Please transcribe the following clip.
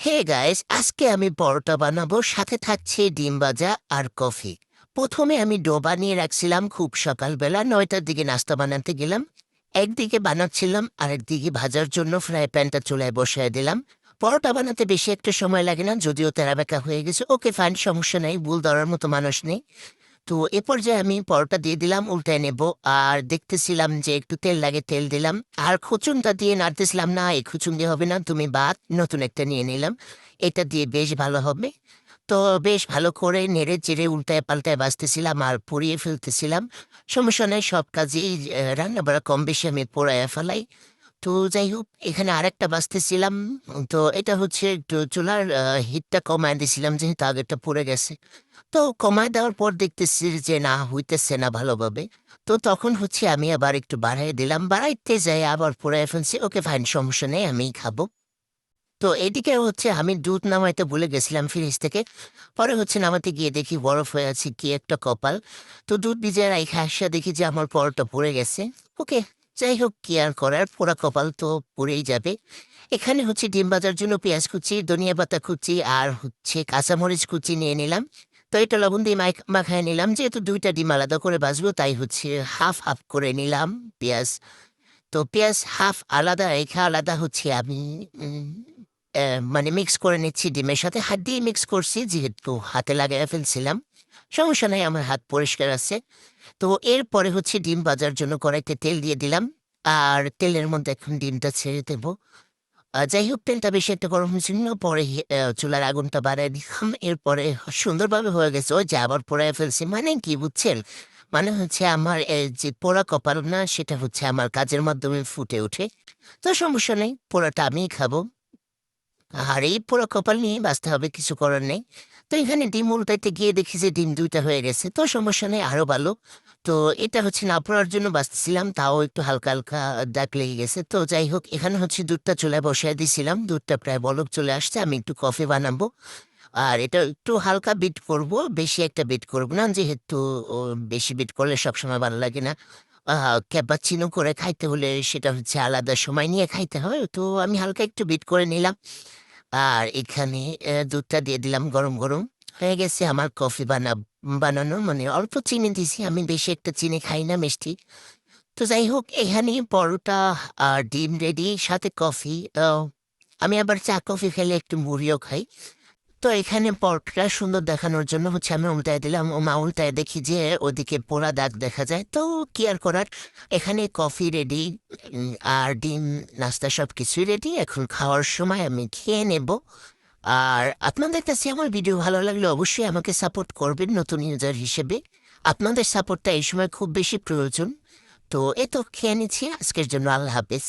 Hey guys, আজকে আমি পরোটা বানাবো, সাথে থাকছে ডিম ভাজা আর কফি। প্রথমে আমি ডো বানিয়ে রাখছিলাম খুব সকালবেলা 9টার দিকে নাস্তা বানাতে গেলাম। একদিকে বানাচ্ছিলাম আর একদিকে ভাজার জন্য ফ্রাই প্যানটা চুলায় বসিয়ে দিলাম। পরোটা বানাতে বেশি একটা সময় লাগে না, যদিও তেরাবেকা হয়ে গেছে। ওকে ফাইন, সমস্যা নেই, ভুল ধরার মতো মানুষ নেই। তো এ পর্যায়ে আমি পরোটা দিয়ে দিলাম, উল্টায় নেব। আর দেখতেছিলাম যে একটু তেল লাগে, তেল দিলাম। আর খুচুনটা দিয়ে নাড়তেছিলাম, না এই খুচুন দিয়ে হবে না, তুমি বাদ নতুন একটা নিয়ে নিলাম। এটা দিয়ে বেশ ভালো হবে। তো বেশ ভালো করে নেড়ে চেড়ে উল্টায় পাল্টায় বাজতেছিলাম আর পুড়িয়ে ফেলতেছিলাম। সমস্যা নেই, সব কাজেই রান্না বাড়া কম বেশি আমি পোড়াইয়া ফেলাই। তো যাই হোক, এখানে আরেকটা বাজতেছিলাম। তো এটা হচ্ছে একটু চুলার হিটটা কমায় দিছিলাম, যেহেতু আগেরটা পুড়ে গেছে। তো কমায় দেওয়ার পর দেখতেছি যে না হইতেছে না ভালোভাবে। তো তখন হচ্ছে আমি আবার একটু বাড়াই দিলাম, বাড়াইতে যাই আবার পুরাই ফেলছি। ওকে ফাইন, সমস্যা নেই, আমিই খাবো। তো এদিকে হচ্ছে আমি দুধ নামাইতে ভুলে গেছিলাম ফ্রিজ থেকে। পরে হচ্ছে নামাতে গিয়ে দেখি বরফ হয়ে আছে, কি একটা কপাল। তো দুধ ভিজিয়ে রাইখা আসিয়া দেখি যে আমার পরোটা পুড়ে গেছে। ওকে, যাই হোক, কি আর করার, পোড়া কপাল তো পুড়েই যাবে। এখানে হচ্ছে ডিম ভাজার জন্য পেঁয়াজ কুচি, ধনিয়া পাতা কুচি আর হচ্ছে কাঁচামরিচ কুচি নিয়ে নিলাম। তো এটা লবণ দিয়ে মাখায় নিলাম, যেহেতু দুইটা ডিম আলাদা করে ভাজবো তাই হচ্ছে হাফ হাফ করে নিলাম পেঁয়াজ। তো পেঁয়াজ হাফ আলাদা রেখে আলাদা হচ্ছে আমি মানে মিক্স করে নিচ্ছি ডিমের সাথে। হাত দিয়ে মিক্স করছি, যেহেতু হাতে লাগাইয়া ফেলছিলাম। সমস্যা নাই, আমার হাত পরিষ্কার আছে। তো এরপরে হচ্ছে ডিম ভাজার জন্য কড়াইতে তেল দিয়ে দিলাম। আর তেলের মধ্যে এখন ডিমটা ছেড়ে দেবো। যাই হোক, তেলটা বেশি একটা গরম হয়েছিল না, পরে চুলার আগুনটা বাড়ায় দিলাম। এরপরে সুন্দরভাবে হয়ে গেছে। ওই যে আবার পোড়ায় ফেলছি, মানে কি বুঝছেন? মানে হচ্ছে আমার যে পোড়া কপাল না, সেটা হচ্ছে আমার কাজের মাধ্যমে ফুটে ওঠে। তো সমস্যা নেই, পোড়াটা আমিই খাবো। আর এই পোড়া কপাল নিয়ে বাঁচতে হবে, কিছু করার নেই। তো এখানে ডিম উল্টাইতে গিয়ে দেখি যে ডিম দুইটা হয়ে গেছে। তো সমস্যা নেই, আরো ভালো। তো এটা হচ্ছে না পোড়ার জন্য বাঁচতেছিলাম, তাও একটু হালকা হালকা দাগ লেগে গেছে। তো যাই হোক, এখানে হচ্ছে দুধটা চুলায় বসিয়ে দিয়েছিলাম, দুধটা প্রায় বলক চলে আসছে। আমি একটু কফি বানাবো। আর এটা একটু হালকা বিট করব, বেশি একটা বিট করব না, যেহেতু বেশি বিট করলে সবসময় ভালো লাগে না। ক্যাপাচিনো করে খাইতে হলে সেটা হচ্ছে আলাদা সময় নিয়ে খাইতে হয়। তো আমি হালকা একটু বিট করে নিলাম। আর এখানে দুধটা দিয়ে দিলাম গরম গরম। হয়ে গেছে আমার কফি বানানো, মানে অল্প চিনি দিছি, আমি বেশি একটা চিনি খাই না মিষ্টি। তো যাই হোক, এখানে পরোটা আর ডিম রেডি, সাথে কফি। আমি আবার চা কফি খেলে একটু মুড়িও খাই। তো এখানে পরোটাটা সুন্দর দেখানোর জন্য হচ্ছে আমি উল্টায় দিলাম, ও মা উল্টায় দেখি যে ওদিকে পোড়া দাগ দেখা যায়। তো কি আর করার, এখানে কফি রেডি আর ডিম, নাস্তা সব কিছুই রেডি। এখন খাওয়ার সময় আমি খেয়ে নেব। আর আপনাদের কাছে আমার ভিডিও ভালো লাগলে অবশ্যই আমাকে সাপোর্ট করবেন নতুন ইউজার হিসেবে। আপনাদের সাপোর্টটা এই সময় খুব বেশি প্রয়োজন। তো এ তো খেয়ে নিচ্ছি, আজকের জন্য আল্লাহ হাফেজ।